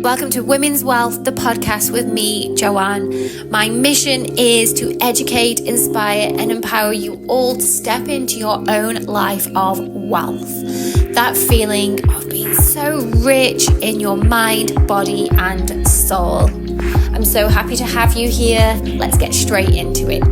Welcome to Women's Wealth, the podcast with me, Joanne. My mission is to educate, inspire, and empower you all to step into your own life of wealth. That feeling of being so rich in your mind, body, and soul. I'm so happy to have you here. Let's get straight into it.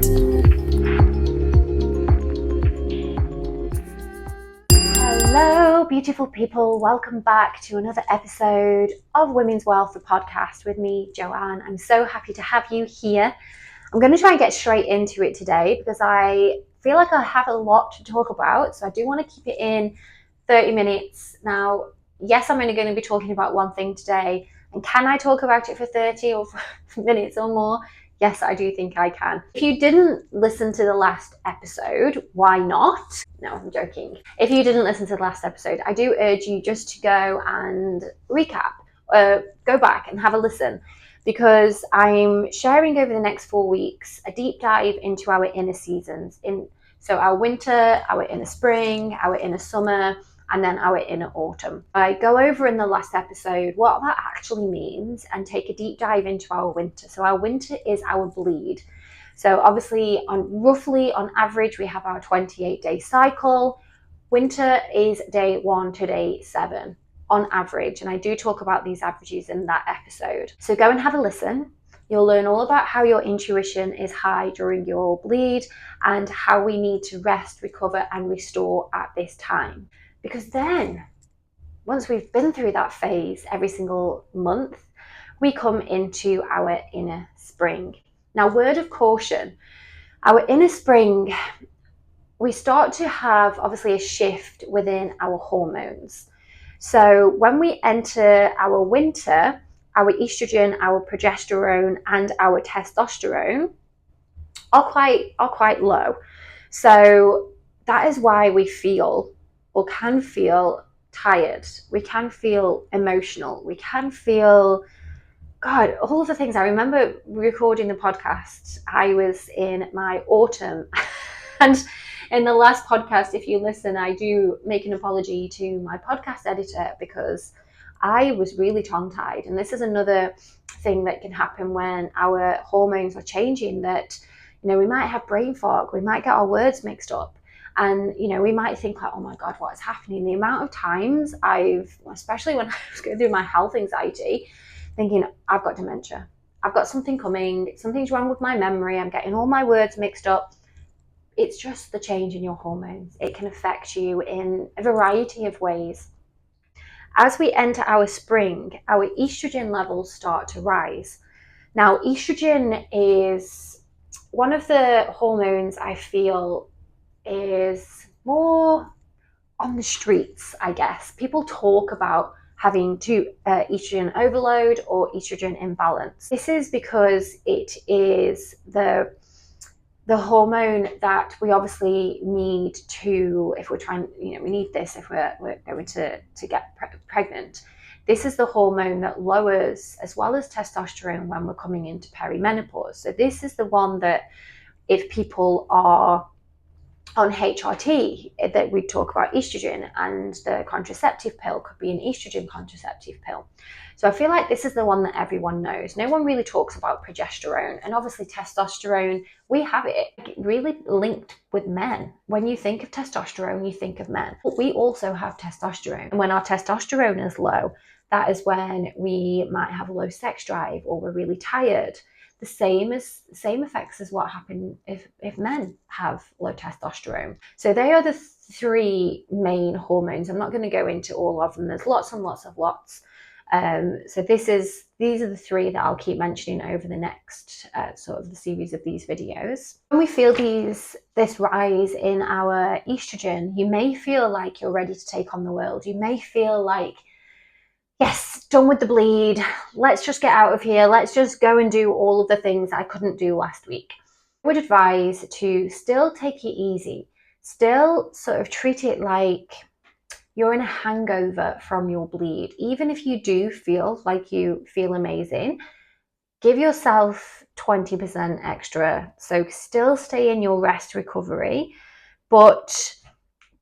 Hello, beautiful people. Welcome back to another episode of Women's Wealth, the podcast with me, Joanne. I'm so happy to have you here. I'm going to try and get straight into it today because I feel like I have a lot to talk about. So I do want to keep it in 30 minutes. Now, yes, I'm only going to be talking about one thing today. And can I talk about it for 30 or minutes or more? Yes, I do think I can. If you didn't listen to the last episode, why not? No, I'm joking. If you didn't listen to the last episode, I do urge you just to go and recap, go back and have a listen, because I'm sharing over the next 4 weeks a deep dive into our inner seasons. So our winter, our inner spring, our inner summer, and then our inner autumn. I go over in the last episode what that actually means and take a deep dive into our winter. So our winter is our bleed. So obviously roughly on average, we have our 28-day cycle. Winter is day 1 to day 7 on average. And I do talk about these averages in that episode. So go and have a listen. You'll learn all about how your intuition is high during your bleed and how we need to rest, recover, and restore at this time. Because then, once we've been through that phase every single month, we come into our inner spring. Now, word of caution, our inner spring, we start to have obviously a shift within our hormones. So when we enter our winter, our estrogen, our progesterone, and our testosterone are quite low. So that is why we feel or can feel tired. We can feel emotional. We can feel, God, all of the things. I remember recording the podcast. I was in my autumn. And in the last podcast, if you listen, I do make an apology to my podcast editor because I was really tongue-tied. And this is another thing that can happen when our hormones are changing, that, we might have brain fog. We might get our words mixed up. And, we might think like, oh my God, what is happening? The amount of times especially when I was going through my health anxiety, thinking, I've got dementia. I've got something coming. Something's wrong with my memory. I'm getting all my words mixed up. It's just the change in your hormones. It can affect you in a variety of ways. As we enter our spring, our estrogen levels start to rise. Now, estrogen is one of the hormones I feel is more on the streets, I guess. People talk about having estrogen overload or estrogen imbalance. This is because it is the hormone that we obviously need to, if we're trying, we need this if we're going to get pregnant. This is the hormone that lowers, as well as testosterone, when we're coming into perimenopause. So this is the one that if people are on HRT, that we talk about estrogen, and the contraceptive pill could be an estrogen contraceptive pill. So I feel like this is the one that everyone knows. No one really talks about progesterone, and obviously testosterone, we have it really linked with men. When you think of testosterone, you think of men. But we also have testosterone. And when our testosterone is low, that is when we might have a low sex drive or we're really tired. The same effects as what happen if men have low testosterone. So they are the 3 main hormones. I'm not going to go into all of them. There's lots and lots of lots. So these are the 3 that I'll keep mentioning over the next sort of the series of these videos. When we feel this rise in our estrogen, you may feel like you're ready to take on the world. You may feel like, yes, done with the bleed. Let's just get out of here. Let's just go and do all of the things I couldn't do last week. I would advise to still take it easy. Still sort of treat it like you're in a hangover from your bleed. Even if you do feel like you feel amazing, give yourself 20% extra. So still stay in your rest recovery, but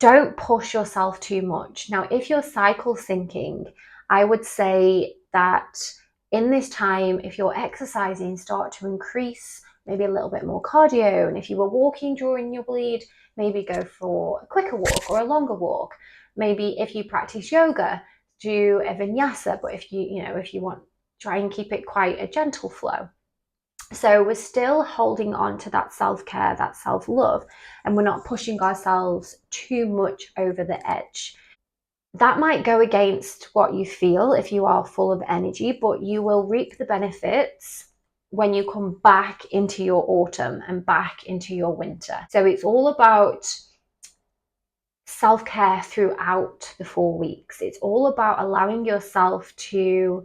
don't push yourself too much. Now, if your cycle's syncing, I would say that In this time, if you're exercising, start to increase maybe a little bit more cardio. And if you were walking during your bleed, maybe go for a quicker walk or a longer walk. Maybe if you practice yoga, do a vinyasa, but if you want, try and keep it quite a gentle flow. So we're still holding on to that self-care, that self-love, and we're not pushing ourselves too much over the edge. That might go against what you feel if you are full of energy, but you will reap the benefits when you come back into your autumn and back into your winter. So it's all about self-care throughout the 4 weeks. It's all about allowing yourself to,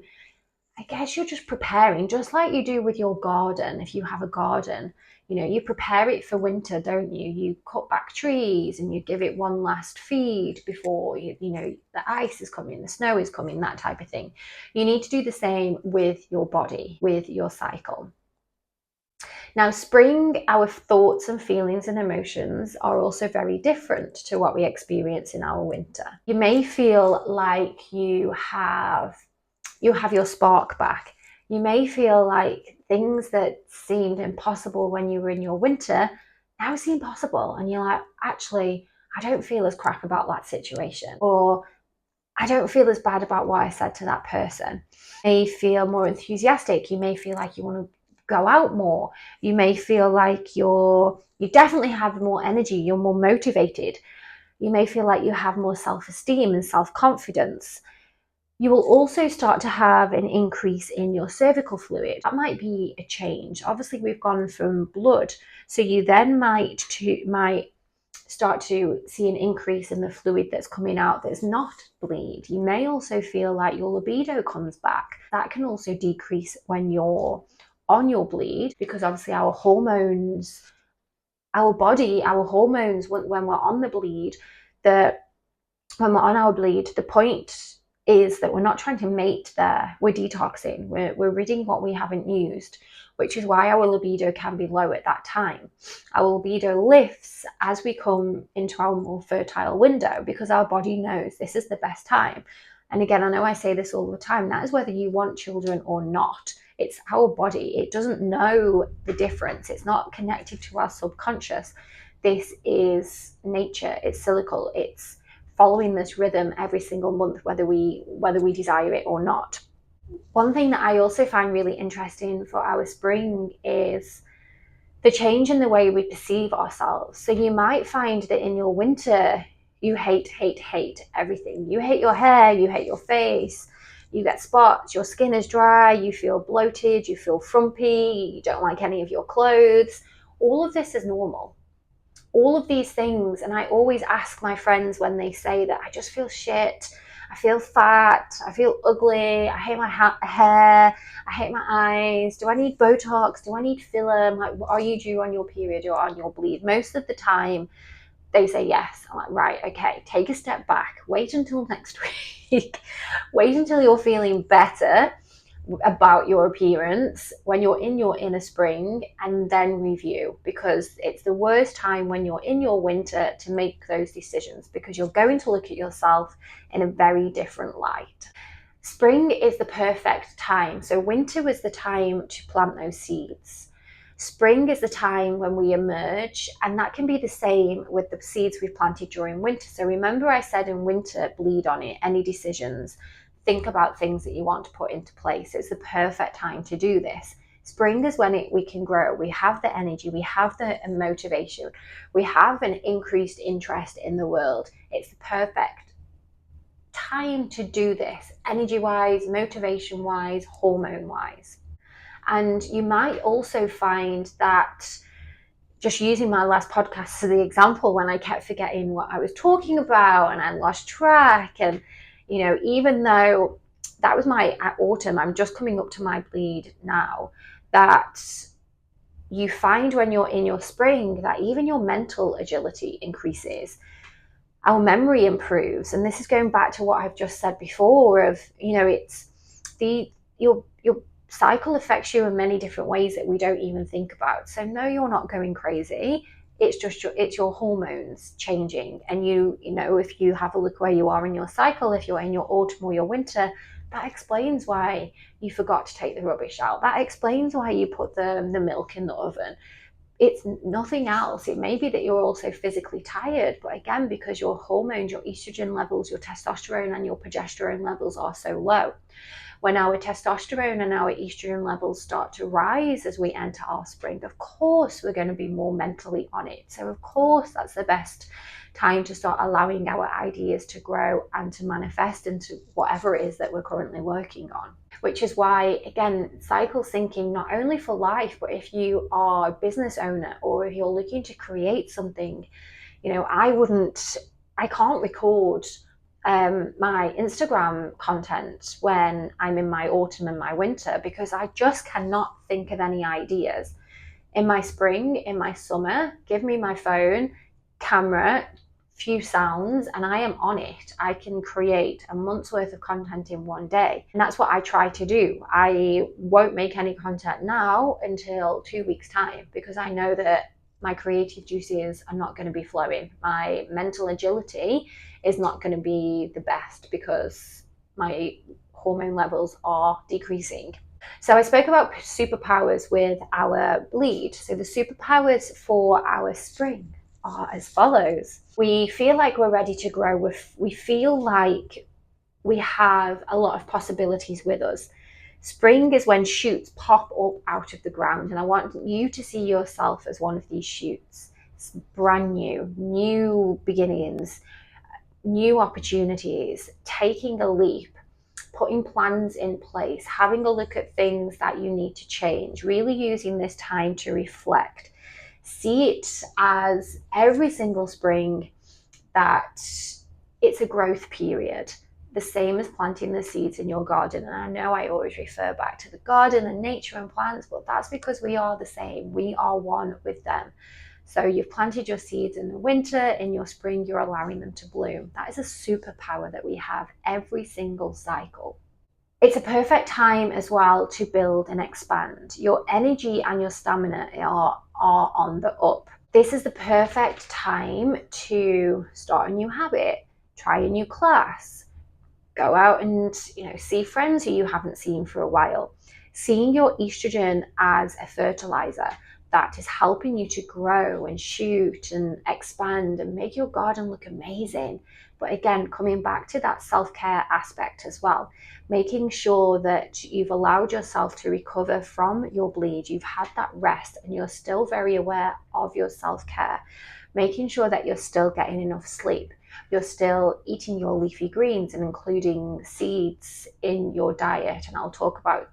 I guess you're just preparing, just like you do with your garden. If you have a garden, you prepare it for winter, don't you? You cut back trees and you give it one last feed before the ice is coming, the snow is coming, that type of thing. You need to do the same with your body, with your cycle. Now, spring, our thoughts and feelings and emotions are also very different to what we experience in our winter. You may feel like you have your spark back. You may feel like things that seemed impossible when you were in your winter now seem possible. And you're like, actually, I don't feel as crap about that situation. Or I don't feel as bad about what I said to that person. You may feel more enthusiastic. You may feel like you want to go out more. You may feel like you definitely have more energy. You're more motivated. You may feel like you have more self-esteem and self-confidence. You will also start to have an increase in your cervical fluid. That might be a change. Obviously, we've gone from blood, so you then might start to see an increase in the fluid that's coming out that's not bleed. You may also feel like your libido comes back. That can also decrease when you're on your bleed, because obviously our hormones, our body, our hormones, when we're on the bleed, when we're on our bleed, the point is that we're not trying to mate there. We're detoxing. We're ridding what we haven't used, which is why our libido can be low at that time. Our libido lifts as we come into our more fertile window, because our body knows this is the best time. And again, I know I say this all the time, that is whether you want children or not. It's our body. It doesn't know the difference. It's not connected to our subconscious. This is nature. It's cyclical. It's following this rhythm every single month, whether we desire it or not. One thing that I also find really interesting for our spring is the change in the way we perceive ourselves. So you might find that in your winter, you hate everything. You hate your hair, you hate your face, you get spots, your skin is dry, you feel bloated, you feel frumpy, you don't like any of your clothes. All of this is normal. All of these things, and I always ask my friends when they say that I just feel shit, I feel fat, I feel ugly, I hate my hair, I hate my eyes, do I need Botox, do I need filler? I'm like, are you due on your period or on your bleed? Most of the time they say yes. I'm like, right, okay, take a step back, wait until next week, wait until you're feeling better about your appearance when you're in your inner spring, and then review, because it's the worst time when you're in your winter to make those decisions, because you're going to look at yourself in a very different light. Spring is the perfect time. So winter was the time to plant those seeds. Spring is the time when we emerge, and that can be the same with the seeds we've planted during winter. So remember I said in winter, bleed on it, any decisions. Think about things that you want to put into place. It's the perfect time to do this. Spring is when we can grow. We have the energy, we have the motivation, we have an increased interest in the world. It's the perfect time to do this, energy-wise, motivation-wise, hormone-wise. And you might also find that, just using my last podcast as the example, when I kept forgetting what I was talking about and I lost track, and even though that was my autumn, I'm just coming up to my bleed now, that you find when you're in your spring that even your mental agility increases. Our memory improves. And this is going back to what I've just said before of, it's your cycle affects you in many different ways that we don't even think about. So no, you're not going crazy. It's just your hormones changing. And if you have a look where you are in your cycle, if you're in your autumn or your winter, That explains why you forgot to take the rubbish out. That explains why you put the milk in the oven. It's nothing else. It may be that you're also physically tired, but again, because your hormones, your estrogen levels, your testosterone and your progesterone levels are so low. When our testosterone and our estrogen levels start to rise as we enter our spring, of course we're going to be more mentally on it. So of course that's the best time to start allowing our ideas to grow and to manifest into whatever it is that we're currently working on. Which is why, again, cycle syncing, not only for life, but if you are a business owner or if you're looking to create something, I can't record my Instagram content when I'm in my autumn and my winter, because I just cannot think of any ideas. In my spring, in my summer, give me my phone, camera, few sounds, and I am on it. I can create a month's worth of content in one day. And that's what I try to do. I won't make any content now until 2 weeks' time, because I know that my creative juices are not going to be flowing. My mental agility is not going to be the best because my hormone levels are decreasing. So I spoke about superpowers with our bleed. So the superpowers for our spring are as follows. We feel like we're ready to grow. We feel like we have a lot of possibilities with us. Spring is when shoots pop up out of the ground, and I want you to see yourself as one of these shoots. It's brand new beginnings, new opportunities, taking a leap, putting plans in place, having a look at things that you need to change, really using this time to reflect. See it as every single spring that it's a growth period, the same as planting the seeds in your garden. And I know I always refer back to the garden and nature and plants, but that's because we are the same. We are one with them. So you've planted your seeds in the winter, in your spring, you're allowing them to bloom. That is a superpower that we have every single cycle. It's a perfect time as well to build and expand. Your energy and your stamina are on the up. This is the perfect time to start a new habit, try a new class, go out and see friends who you haven't seen for a while. Seeing your estrogen as a fertilizer that is helping you to grow and shoot and expand and make your garden look amazing. But again, coming back to that self-care aspect as well, making sure that you've allowed yourself to recover from your bleed, you've had that rest, and you're still very aware of your self-care, making sure that you're still getting enough sleep, you're still eating your leafy greens and including seeds in your diet. And I'll talk about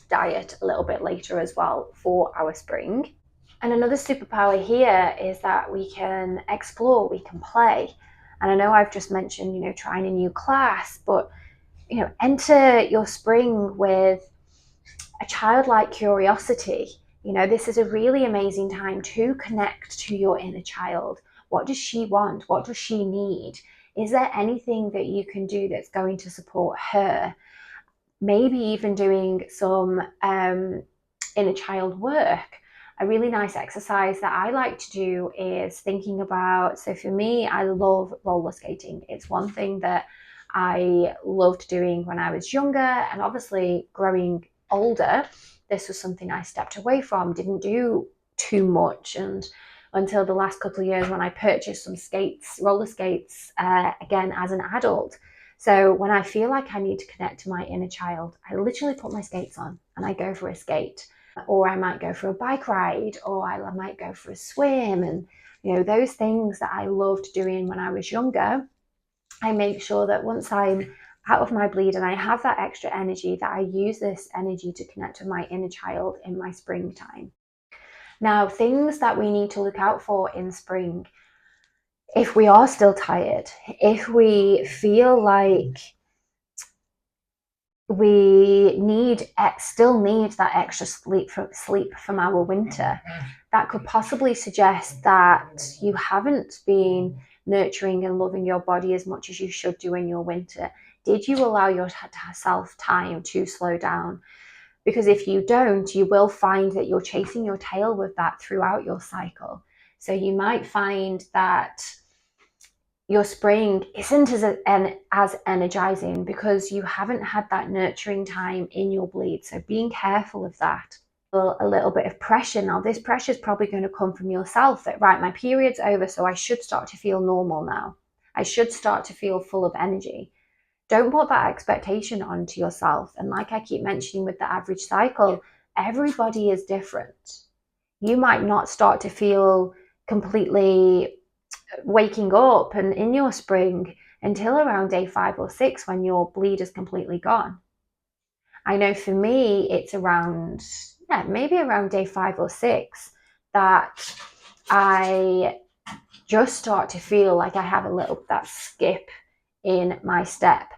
diet a little bit later as well for our spring. And another superpower here is that we can explore, we can play. And I know I've just mentioned, trying a new class, but, enter your spring with a childlike curiosity. This is a really amazing time to connect to your inner child. What does she want? What does she need? Is there anything that you can do that's going to support her? Maybe even doing some inner child work. A really nice exercise that I like to do is thinking about, so for me, I love roller skating. It's one thing that I loved doing when I was younger, and obviously growing older, this was something I stepped away from, didn't do too much, and until the last couple of years when I purchased some skates, roller skates, again as an adult. So when I feel like I need to connect to my inner child, I literally put my skates on and I go for a skate. Or I might go for a bike ride, or I might go for a swim. And, those things that I loved doing when I was younger, I make sure that once I'm out of my bleed and I have that extra energy, that I use this energy to connect with my inner child in my springtime. Now, things that we need to look out for in spring, if we are still tired, if we feel like we still need that extra sleep from our winter, that could possibly suggest that you haven't been nurturing and loving your body as much as you should do in your winter. Did you allow yourself time to slow down? Because if you don't, you will find that you're chasing your tail with that throughout your cycle. So you might find that your spring isn't as energizing because you haven't had that nurturing time in your bleed. So being careful of that. A little bit of pressure. Now, this pressure is probably going to come from yourself that, right, my period's over, so I should start to feel normal now. I should start to feel full of energy. Don't put that expectation onto yourself. And like I keep mentioning with the average cycle, everybody is different. You might not start to feel completely waking up and in your spring until around day 5 or 6 when your bleed is completely gone. I know for me, it's around, maybe around day 5 or 6 that I just start to feel like I have a little, that skip in my step.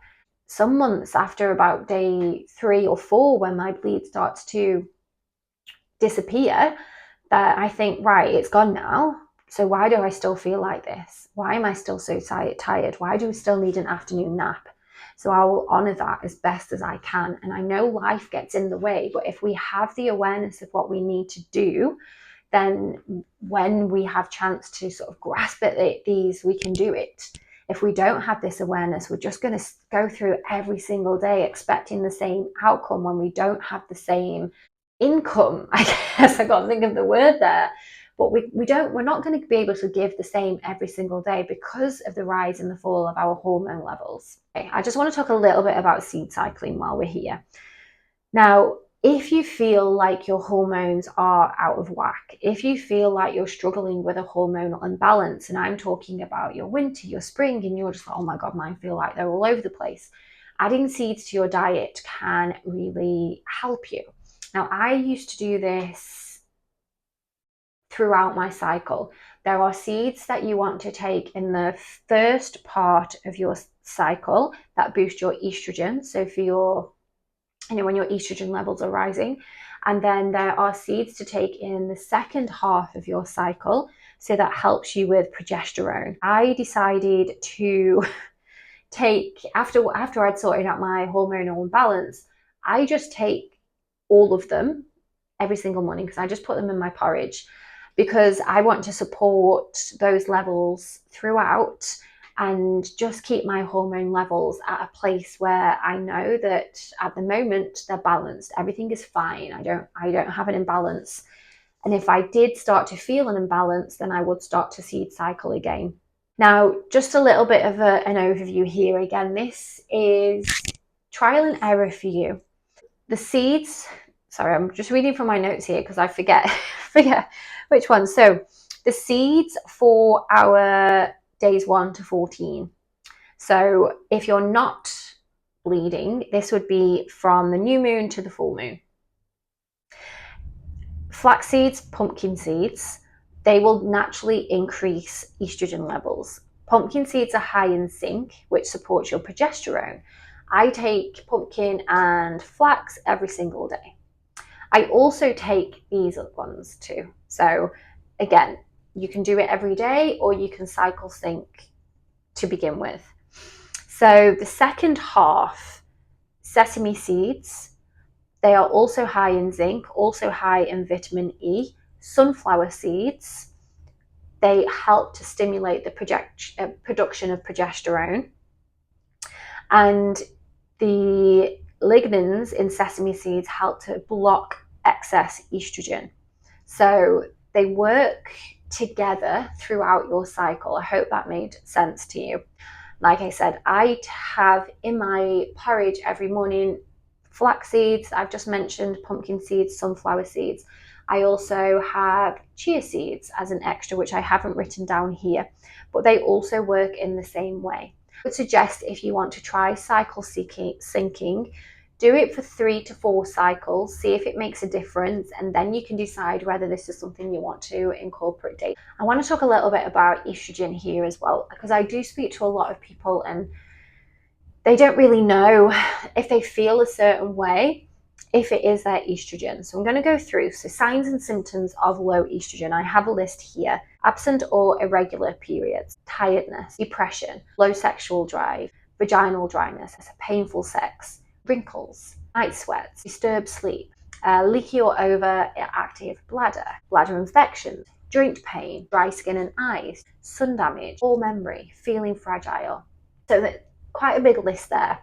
Some months after about day 3 or 4, when my bleed starts to disappear, that I think, right, it's gone now. So why do I still feel like this? Why am I still so tired? Why do we still need an afternoon nap? So I will honor that as best as I can. And I know life gets in the way, but if we have the awareness of what we need to do, then when we have chance to sort of grasp at these, we can do it. If we don't have this awareness, we're just going to go through every single day expecting the same outcome when we don't have the same income. I guess I can't think of the word there, but we're not going to be able to give the same every single day because of the rise and the fall of our hormone levels. Okay, I just want to talk a little bit about seed cycling while we're here. Now, if you feel like your hormones are out of whack, if you feel like you're struggling with a hormonal imbalance, and I'm talking about your winter, your spring, and you're just like, oh my God, mine feel like they're all over the place, adding seeds to your diet can really help you. Now, I used to do this throughout my cycle. There are seeds that you want to take in the first part of your cycle that boost your estrogen. So for your, when your estrogen levels are rising. And then there are seeds to take in the second half of your cycle. So that helps you with progesterone. I decided to take, after I'd sorted out my hormonal imbalance, I just take all of them every single morning because I just put them in my porridge because I want to support those levels throughout and just keep my hormone levels at a place where I know that at the moment they're balanced. Everything is fine. I don't have an imbalance. And if I did start to feel an imbalance, then I would start to seed cycle again. Now, just a little bit of an overview here. Again, this is trial and error for you. The seeds, sorry, I'm just reading from my notes here because I forget which one. So the seeds for our days 1 to 14. So if you're not bleeding, this would be from the new moon to the full moon. Flax seeds, pumpkin seeds, they will naturally increase estrogen levels. Pumpkin seeds are high in zinc, which supports your progesterone. I take pumpkin and flax every single day. I also take these ones too. So again, you can do it every day or you can cycle sync to begin with. So the second half, sesame seeds, they are also high in zinc, also high in vitamin E. Sunflower seeds, they help to stimulate the production of progesterone. And the lignans in sesame seeds help to block excess estrogen. So they work together throughout your cycle. I hope that made sense to you. Like I said, I have in my porridge every morning flax seeds, I've just mentioned pumpkin seeds, sunflower seeds. I also have chia seeds as an extra, which I haven't written down here, but they also work in the same way. I would suggest if you want to try cycle syncing, do it for 3 to 4 cycles, see if it makes a difference, and then you can decide whether this is something you want to incorporate daily. I want to talk a little bit about estrogen here as well, because I do speak to a lot of people and they don't really know if they feel a certain way, if it is their estrogen. So I'm going to go through. So signs and symptoms of low estrogen. I have a list here. Absent or irregular periods, tiredness, depression, low sexual drive, vaginal dryness, painful sex, wrinkles, night sweats, disturbed sleep, leaky or overactive bladder, bladder infections, joint pain, dry skin and eyes, sun damage, poor memory, feeling fragile. So that quite a big list there.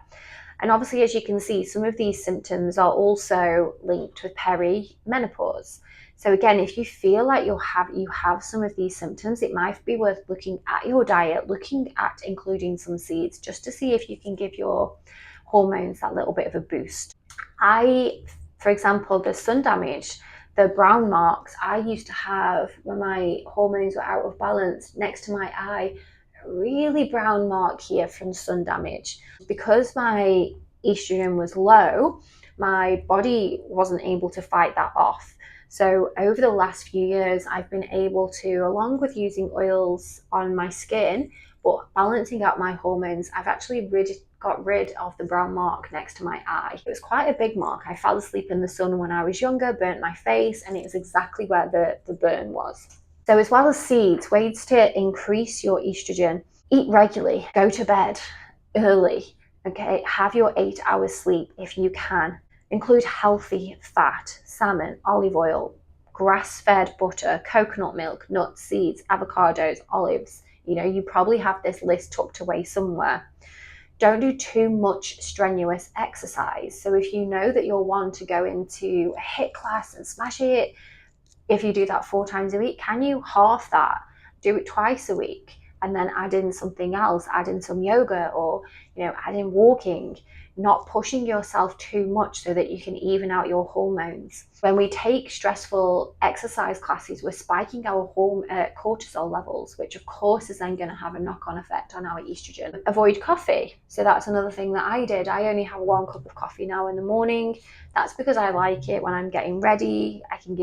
And obviously, as you can see, some of these symptoms are also linked with perimenopause. So again, if you feel like you have some of these symptoms, it might be worth looking at your diet, looking at including some seeds, just to see if you can give your hormones that little bit of a boost. For example, the sun damage, the brown marks I used to have when my hormones were out of balance next to my eye, a really brown mark here from sun damage. Because my estrogen was low, my body wasn't able to fight that off. So over the last few years, I've been able to, along with using oils on my skin, but balancing out my hormones, I've actually got rid of the brown mark next to my eye. It was quite a big mark. I fell asleep in the sun when I was younger, burnt my face, and it was exactly where the burn was. So as well as seeds, ways to increase your estrogen: eat regularly, go to bed early, okay? Have your 8 hours sleep if you can. Include healthy fat, salmon, olive oil, grass-fed butter, coconut milk, nuts, seeds, avocados, olives. You know, you probably have this list tucked away somewhere. Don't do too much strenuous exercise. So if you know that you're one to go into a HIIT class and smash it, if you do that 4 times a week, can you half that? Do it twice a week and then add in something else, add in some yoga, or add in walking, not pushing yourself too much so that you can even out your hormones. When we take stressful exercise classes, we're spiking our cortisol levels, which of course is then going to have a knock-on effect on our estrogen. Avoid coffee. So that's another thing that I did. I only have 1 cup of coffee now in the morning. That's because I like it when I'm getting ready. I'm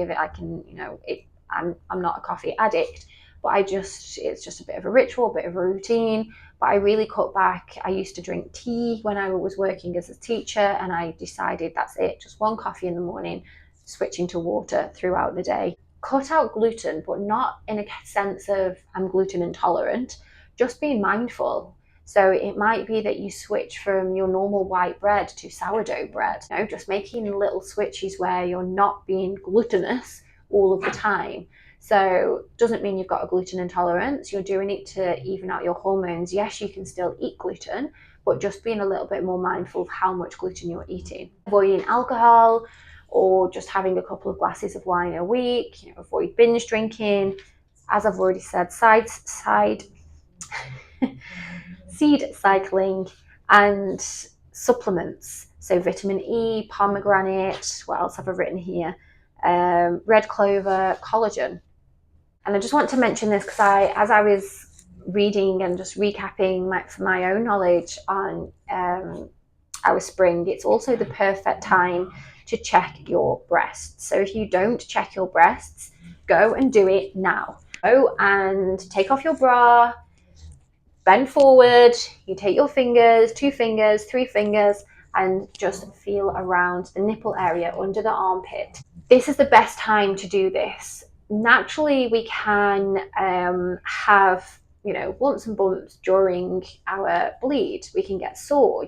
not a coffee addict, but it's just a bit of a ritual, a bit of a routine. But I really cut back. I used to drink tea when I was working as a teacher, and I decided that's it, just 1 coffee in the morning, switching to water throughout the day. Cut out gluten, but not in a sense of I'm gluten intolerant, just being mindful. So it might be that you switch from your normal white bread to sourdough bread, just making little switches where you're not being glutinous all of the time. So doesn't mean you've got a gluten intolerance. You're doing it to even out your hormones. Yes, you can still eat gluten, but just being a little bit more mindful of how much gluten you're eating. Avoiding alcohol, or just having a couple of glasses of wine a week. Avoid binge drinking. As I've already said, seed cycling, and supplements. So vitamin E, pomegranate. What else have I written here? Red clover, collagen. And I just want to mention this because as I was reading and just recapping for my own knowledge on our spring, it's also the perfect time to check your breasts. So if you don't check your breasts, go and do it now. Go and take off your bra, bend forward, you take your fingers, 2 fingers, 3 fingers, and just feel around the nipple area under the armpit. This is the best time to do this. Naturally, we can have lumps and bumps during our bleed. We can get sore,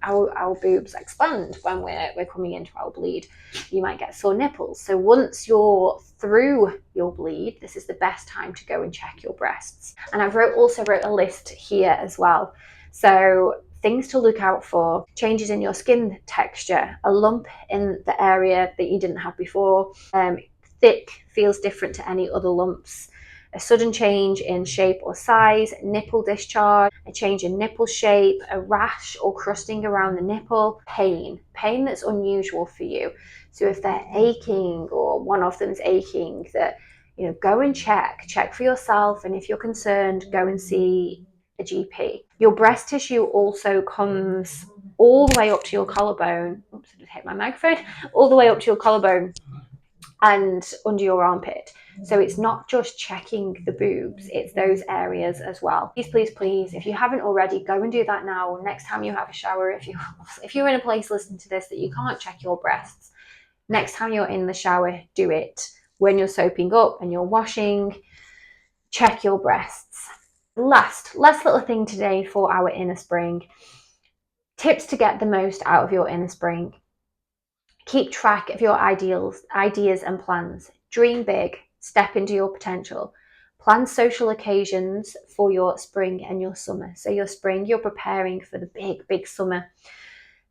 our boobs expand when we're coming into our bleed. You might get sore nipples. So once you're through your bleed, this is the best time to go and check your breasts. And I've also wrote a list here as well. So things to look out for: changes in your skin texture, a lump in the area that you didn't have before, thick, feels different to any other lumps, a sudden change in shape or size, nipple discharge, a change in nipple shape, a rash or crusting around the nipple, pain that's unusual for you. So if they're aching or one of them's aching, that go and check for yourself, and if you're concerned, go and see a GP. Your breast tissue also comes all the way up to your collarbone. Oops, I just hit my microphone. All the way up to your collarbone and under your armpit. So it's not just checking the boobs, it's those areas as well. Please, if you haven't already, go and do that now. Next time you have a shower, if you're in a place listening to this that you can't check your breasts, next time you're in the shower, do it. When you're soaping up and you're washing, check your breasts. Last little thing today for our inner spring. Tips to get the most out of your inner spring. Keep track of your ideas and plans. Dream big, step into your potential. Plan social occasions for your spring and your summer. So your spring, you're preparing for the big, big summer.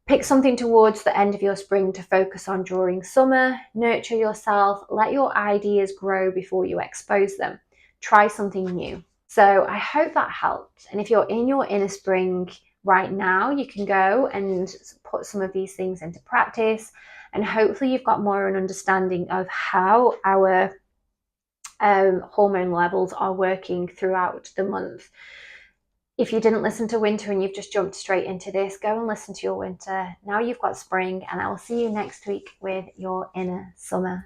Pick something towards the end of your spring to focus on during summer. Nurture yourself. Let your ideas grow before you expose them. Try something new. So I hope that helped. And if you're in your inner spring right now, you can go and put some of these things into practice. And hopefully you've got more of an understanding of how our hormone levels are working throughout the month. If you didn't listen to winter and you've just jumped straight into this, go and listen to your winter. Now you've got spring, and I will see you next week with your inner summer.